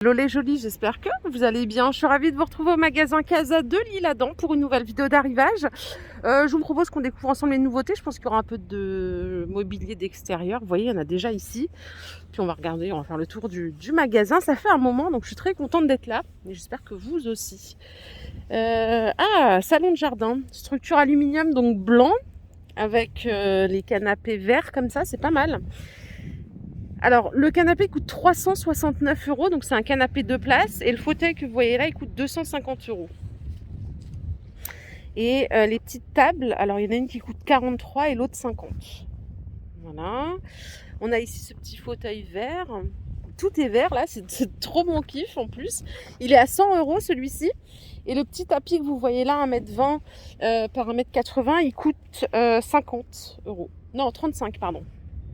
Hello les jolis, j'espère que vous allez bien. Je suis ravie de vous retrouver au magasin Casa de l'Isle-Adam pour une nouvelle vidéo d'arrivage. Je vous propose qu'on découvre ensemble les nouveautés. Je pense qu'il y aura un peu de mobilier d'extérieur. Vous voyez, il y en a déjà ici. Puis on va regarder, on va faire le tour du magasin. Ça fait un moment, donc je suis très contente d'être là. Et j'espère que vous aussi. Salon de jardin. Structure aluminium, donc blanc, avec les canapés verts comme ça, c'est pas mal. Alors, le canapé coûte 369 €, donc c'est un canapé 2 places. Et le fauteuil que vous voyez là, il coûte 250 €. Et les petites tables, alors il y en a une qui coûte 43 et l'autre 50. Voilà. On a ici ce petit fauteuil vert. Tout est vert là, c'est trop mon kiff en plus. Il est à 100 € celui-ci. Et le petit tapis que vous voyez là, 1,20 m par 1,80 m, il coûte 50 €. Non, 35, pardon.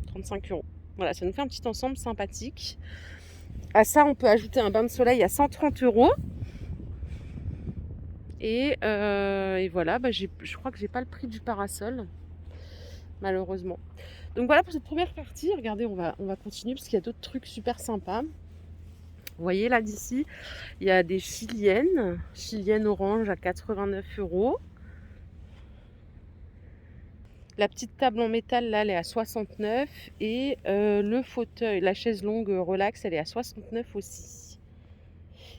35 €. Voilà, ça nous fait un petit ensemble sympathique. À ça, on peut ajouter un bain de soleil à 130 €. Et voilà, je crois que j'ai pas le prix du parasol, malheureusement. Donc voilà pour cette première partie. Regardez, on va continuer parce qu'il y a d'autres trucs super sympas. Vous voyez là d'ici, il y a des chiliennes orange à 89 €. La petite table en métal, là, elle est à 69. Et le fauteuil, la chaise longue relax, elle est à 69 aussi.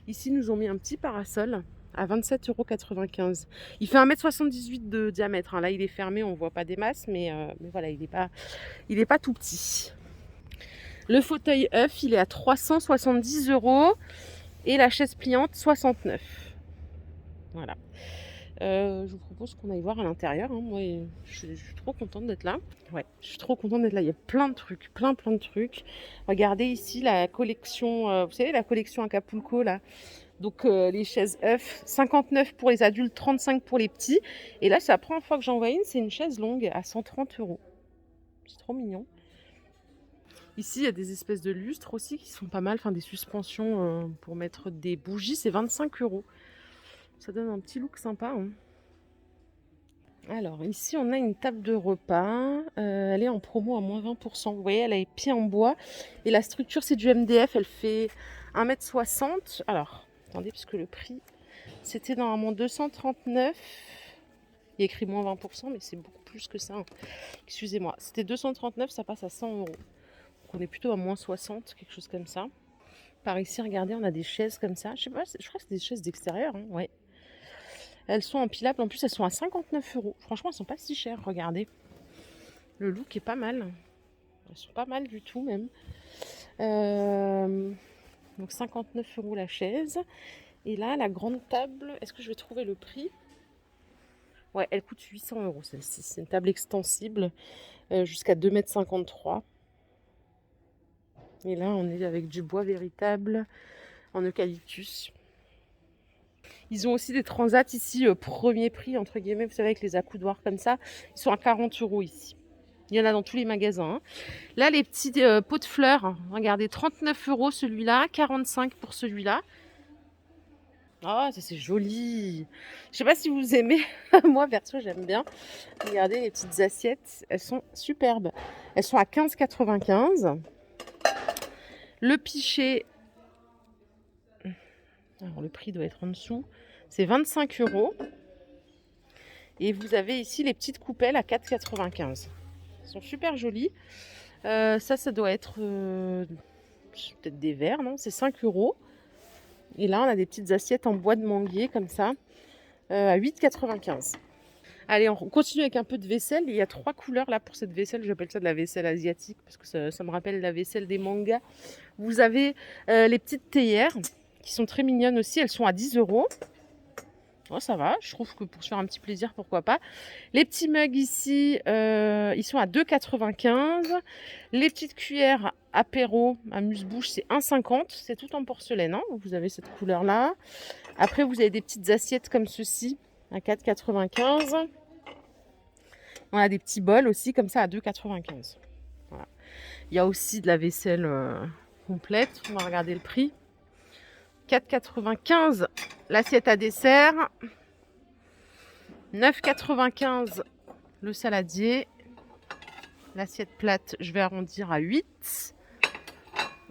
Ici, nous ont mis un petit parasol à 27,95 €. Il fait 1,78 m de diamètre. Là, il est fermé, on ne voit pas des masses, mais voilà, il est pas tout petit. Le fauteuil œuf, il est à 370 € et la chaise pliante, 69. Voilà. Je vous propose qu'on aille voir à l'intérieur. Moi, je suis trop contente d'être là. Ouais, je suis trop contente d'être là. Il y a plein de trucs, plein de trucs. Regardez ici la collection, vous savez, la collection Acapulco là. Donc les chaises œufs, 59 pour les adultes, 35 pour les petits. Et là, c'est la première fois que j'en vois une, c'est une chaise longue à 130 €. C'est trop mignon. Ici, il y a des espèces de lustres aussi qui sont pas mal, enfin des suspensions pour mettre des bougies, c'est 25 €. Ça donne un petit look sympa. Alors ici, on a une table de repas. Elle est en promo à moins 20%. Vous voyez, elle a les pieds en bois. Et la structure, c'est du MDF. Elle fait 1,60 m. Alors, attendez, puisque le prix, c'était normalement 239. Il y a écrit moins 20%, mais c'est beaucoup plus que ça. Excusez-moi. C'était 239, ça passe à 100 €. Donc on est plutôt à moins 60, quelque chose comme ça. Par ici, regardez, on a des chaises comme ça. Je sais pas, je crois que c'est des chaises d'extérieur. Ouais. Elles sont empilables. En plus, elles sont à 59 €. Franchement, elles sont pas si chères. Regardez. Le look est pas mal. Elles sont pas mal du tout, même. Donc 59 € la chaise. Et là, la grande table, est-ce que je vais trouver le prix? Ouais, elle coûte 800 € celle-ci. C'est une table extensible jusqu'à 2,53 m. Et là, on est avec du bois véritable en eucalyptus. Ils ont aussi des transats ici, premier prix, entre guillemets, vous savez, avec les accoudoirs comme ça. Ils sont à 40 € ici. Il y en a dans tous les magasins. Là, les petits pots de fleurs, regardez, 39 € celui-là, 45 pour celui-là. Ah, ça c'est joli. Je sais pas si vous aimez. Moi, perso, j'aime bien. Regardez les petites assiettes. Elles sont superbes. Elles sont à 15,95 €. Le pichet, alors le prix doit être en dessous, c'est 25 €. Et vous avez ici les petites coupelles à 4,95 €. Elles sont super jolies. Ça doit être peut-être des verres, non? C'est 5 €. Et là, on a des petites assiettes en bois de manguier comme ça, à 8,95 €. Allez, on continue avec un peu de vaisselle. Il y a 3 couleurs là pour cette vaisselle. J'appelle ça de la vaisselle asiatique parce que ça me rappelle la vaisselle des mangas. Vous avez les petites théières qui sont très mignonnes aussi. Elles sont à 10 €. Oh, ça va, je trouve que pour se faire un petit plaisir, pourquoi pas. Les petits mugs ici, ils sont à 2,95 €. Les petites cuillères apéro, amuse-bouche, c'est 1,50 €. C'est tout en porcelaine, hein. Vous avez cette couleur-là. Après, vous avez des petites assiettes comme ceci à 4,95 €. On a des petits bols aussi comme ça à 2,95 €. Voilà. Il y a aussi de la vaisselle complète. On va regarder le prix. 4,95 € l'assiette à dessert. 9,95 € le saladier. L'assiette plate, je vais arrondir à 8.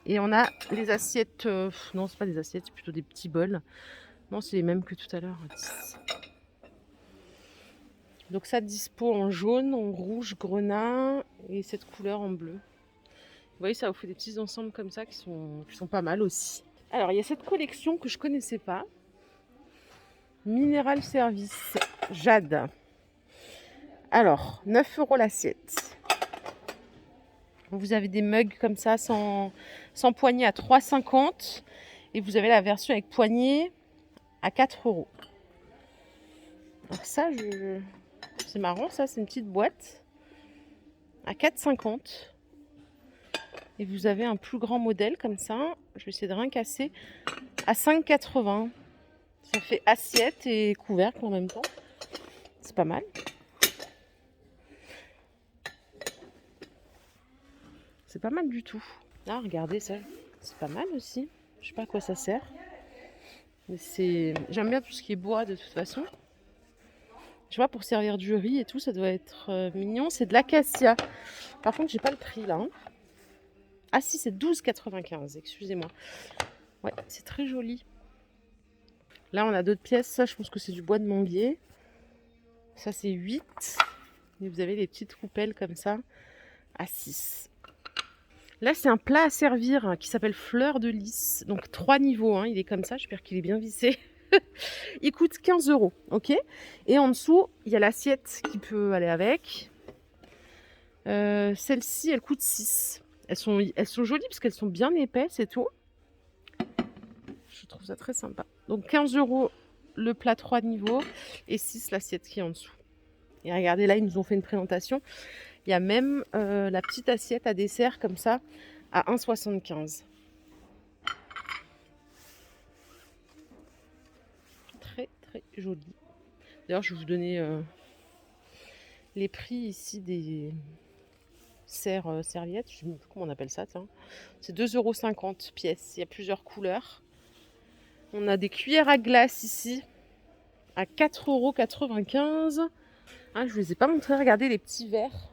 Et on a les assiettes. Non, c'est pas des assiettes, c'est plutôt des petits bols. Non, c'est les mêmes que tout à l'heure. 10. Donc ça dispo en jaune, en rouge, grenat et cette couleur en bleu. Vous voyez, ça vous fait des petits ensembles comme ça qui sont pas mal aussi. Alors, il y a cette collection que je connaissais pas. Mineral Service Jade. Alors, 9 € l'assiette. Vous avez des mugs comme ça, sans poignée à 3,50 €. Et vous avez la version avec poignée à 4 €. Alors ça, c'est marrant, ça, c'est une petite boîte à 4,50 €. Et vous avez un plus grand modèle comme ça. Je vais essayer de rien casser. À 5,80 €. Ça fait assiette et couvercle en même temps. C'est pas mal. C'est pas mal du tout. Ah, regardez ça. C'est pas mal aussi. Je sais pas à quoi ça sert. Mais j'aime bien tout ce qui est bois de toute façon. Je vois, pour servir du riz et tout, ça doit être mignon. C'est de l'acacia. Par contre, j'ai pas le prix là. Ah si, c'est 12,95 €. Excusez-moi. Ouais, c'est très joli. Là, on a d'autres pièces. Ça, je pense que c'est du bois de manguier. Ça, c'est 8. Et vous avez les petites coupelles comme ça à 6. Là, c'est un plat à servir qui s'appelle fleur de lys. Donc 3 niveaux. Hein. Il est comme ça. J'espère qu'il est bien vissé. Il coûte 15 €. Ok. Et en dessous, il y a l'assiette qui peut aller avec. Celle-ci, elle coûte 6. Elles sont jolies parce qu'elles sont bien épaisses et tout. Je trouve ça très sympa. Donc 15 € le plat 3 niveaux et 6 l'assiette qui est en dessous. Et regardez, là, ils nous ont fait une présentation. Il y a même la petite assiette à dessert comme ça à 1,75 €. Très très joli. D'ailleurs, je vais vous donner les prix ici des serviettes. Je sais plus comment on appelle ça. Tiens. C'est 2,50 € pièce. Il y a plusieurs couleurs. On a des cuillères à glace ici à 4,95 €. Ah, je ne vous ai pas montré. Regardez les petits verres.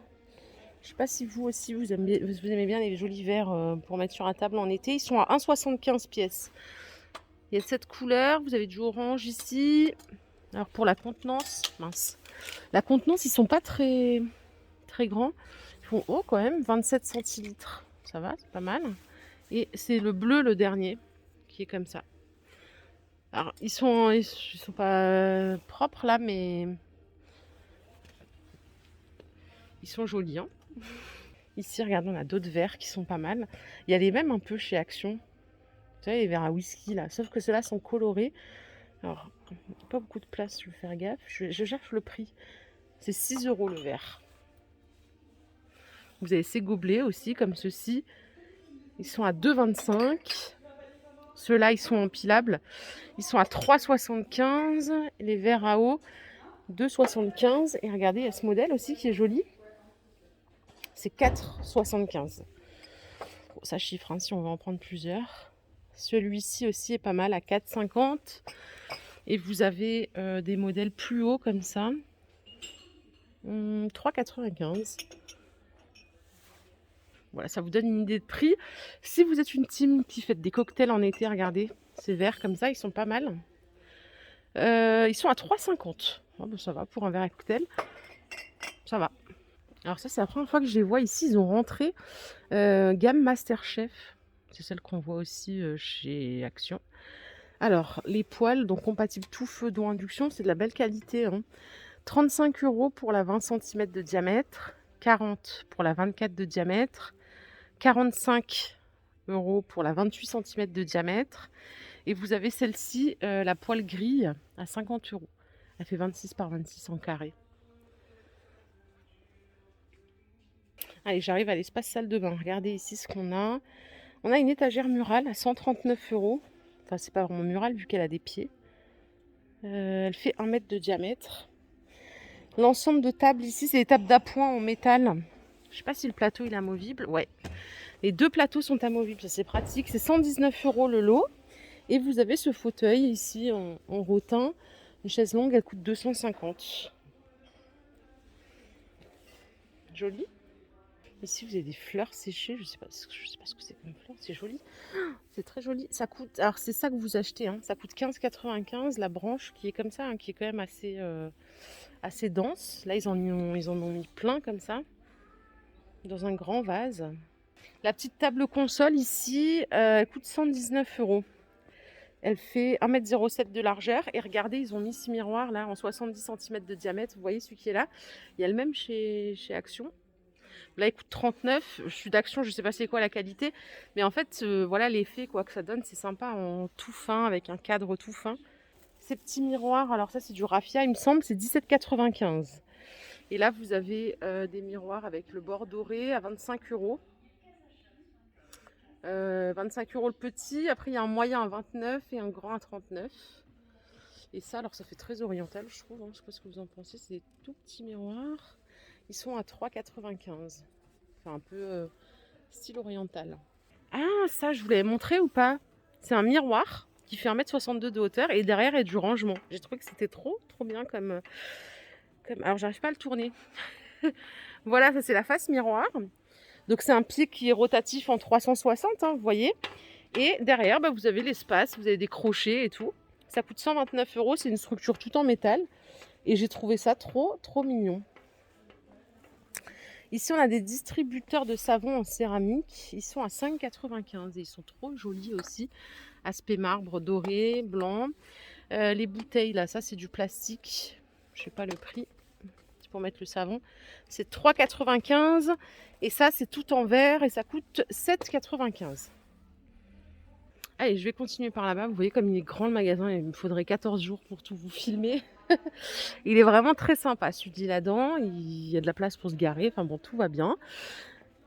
Je ne sais pas si vous aussi vous aimez bien les jolis verres pour mettre sur la table en été. Ils sont à 1,75 € pièce. Il y a cette couleur. Vous avez du orange ici. Alors pour la contenance, mince. La contenance, ils sont pas très très grands. Ils font haut quand même, 27 centilitres. Ça va, c'est pas mal. Et c'est le bleu le dernier qui est comme ça. Alors ils sont pas propres là, mais ils sont jolis. Hein. Ici, regardez, on a d'autres verres qui sont pas mal. Il y a les mêmes un peu chez Action. Vous savez, les verres à whisky là. Sauf que ceux-là sont colorés. Alors, pas beaucoup de place, je vais faire gaffe. Je cherche le prix. C'est 6 € le verre. Vous avez ces gobelets aussi, comme ceux-ci. Ils sont à 2,25 €. Ceux-là, ils sont empilables. Ils sont à 3,75 €. Les verres à eau, 2,75 €. Et regardez, il y a ce modèle aussi qui est joli. C'est 4,75 €. Bon, ça chiffre, hein, si on va en prendre plusieurs. Celui-ci aussi est pas mal, à 4,50 €. Et vous avez des modèles plus hauts comme ça. 3,95 €. Voilà, ça vous donne une idée de prix. Si vous êtes une team qui fait des cocktails en été, regardez, ces verres comme ça, ils sont pas mal. Ils sont à 3,50 €. Oh, ben ça va, pour un verre à cocktail, ça va. Alors ça, c'est la première fois que je les vois ici. Ils ont rentré gamme Masterchef. C'est celle qu'on voit aussi chez Action. Alors, les poêles, donc compatibles tout feu, d'eau, induction, c'est de la belle qualité. Hein. 35 € pour la 20 cm de diamètre, 40 € pour la 24 de diamètre, 45 € pour la 28 cm de diamètre. Et vous avez celle-ci, la poêle grille, à 50 €. Elle fait 26 par 26 en carré. Allez, j'arrive à l'espace salle de bain. Regardez ici ce qu'on a. On a une étagère murale à 139 €. Enfin, c'est pas vraiment murale vu qu'elle a des pieds. Elle fait 1 mètre de diamètre. L'ensemble de tables ici, c'est des tables d'appoint en métal. Je sais pas si le plateau il est amovible. Ouais. Les deux plateaux sont amovibles, ça c'est pratique. C'est 119 € le lot. Et vous avez ce fauteuil ici en rotin. Une chaise longue, elle coûte 250 €. Joli. Ici, vous avez des fleurs séchées. Je sais pas ce que c'est comme fleur. C'est joli. C'est très joli. Ça coûte. Alors, c'est ça que vous achetez. Hein. Ça coûte 15,95 la branche qui est comme ça, hein, qui est quand même assez dense. Là, ils en ont mis plein comme ça, dans un grand vase. La petite table console ici, elle coûte 119 €. Elle fait 1,07 m de largeur. Et regardez, ils ont mis 6 miroirs là en 70 cm de diamètre. Vous voyez celui qui est là. Il y a le même chez Action. Là, il coûte 39. Je suis d'Action, je sais pas c'est quoi la qualité. Mais en fait, voilà l'effet quoi que ça donne. C'est sympa en tout fin, avec un cadre tout fin. Ces petits miroirs, alors ça c'est du raffia, il me semble, c'est 17,95 €. Et là, vous avez des miroirs avec le bord doré à 25 €. 25 € le petit. Après, il y a un moyen à 29 et un grand à 39. Et ça, alors ça fait très oriental, je trouve. Hein. Je sais pas ce que vous en pensez. C'est des tout petits miroirs. Ils sont à 3,95 €. Enfin, un peu style oriental. Ah, ça, je vous l'avais montré ou pas? C'est un miroir qui fait 1,62 m de hauteur et derrière, il y a du rangement. J'ai trouvé que c'était trop bien comme... Alors, j'arrive pas à le tourner. Voilà, ça, c'est la face miroir. Donc, c'est un pied qui est rotatif en 360, hein, vous voyez. Et derrière, bah, vous avez l'espace, vous avez des crochets et tout. Ça coûte 129 €. C'est une structure tout en métal. Et j'ai trouvé ça trop mignon. Ici, on a des distributeurs de savon en céramique. Ils sont à 5,95 € et ils sont trop jolis aussi. Aspect marbre doré, blanc. Les bouteilles, là, ça, c'est du plastique. Je sais pas le prix. C'est pour mettre le savon. C'est 3,95 € et ça, c'est tout en verre et ça coûte 7,95 €. Allez, je vais continuer par là-bas. Vous voyez comme il est grand le magasin. Il me faudrait 14 jours pour tout vous filmer. Il est vraiment très sympa, celui là-dedans. Il y a de la place pour se garer. Enfin bon, tout va bien.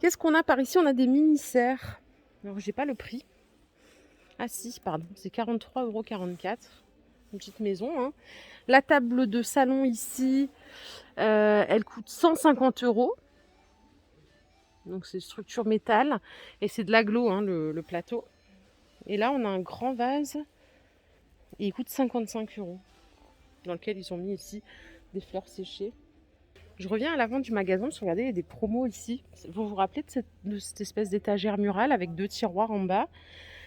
Qu'est-ce qu'on a par ici? On a des mini-serres. Alors, j'ai pas le prix. Ah si, pardon. C'est 43,44 €. Une petite maison. Hein. La table de salon ici, elle coûte 150 €. Donc, c'est structure métal. Et c'est de l'aglo, hein, le plateau. Et là, on a un grand vase. Et il coûte 55 €. Dans lequel ils ont mis ici des fleurs séchées. Je reviens à l'avant du magasin, parce que regardez, il y a des promos ici. Vous vous rappelez de cette espèce d'étagère murale avec 2 tiroirs en bas?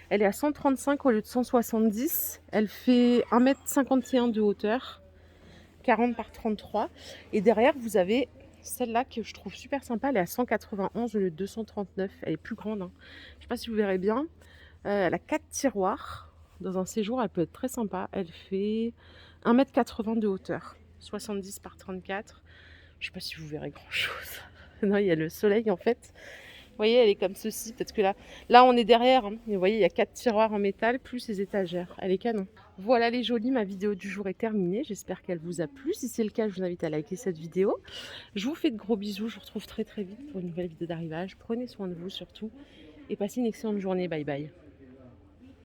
Elle est à 135 au lieu de 170. Elle fait 1,51 m de hauteur, 40 par 33. Et derrière, vous avez celle-là que je trouve super sympa. Elle est à 191 au lieu de 239. Elle est plus grande. Hein. Je ne sais pas si vous verrez bien. Elle a 4 tiroirs. Dans un séjour, elle peut être très sympa. Elle fait 1,80 m de hauteur, 70 par 34. Je ne sais pas si vous verrez grand-chose. Non, il y a le soleil en fait. Vous voyez, elle est comme ceci. Peut-être que là on est derrière. Hein. Vous voyez, il y a 4 tiroirs en métal plus les étagères. Elle est canon. Voilà les jolies, ma vidéo du jour est terminée. J'espère qu'elle vous a plu. Si c'est le cas, je vous invite à liker cette vidéo. Je vous fais de gros bisous. Je vous retrouve très vite pour une nouvelle vidéo d'arrivage. Prenez soin de vous surtout. Et passez une excellente journée. Bye bye.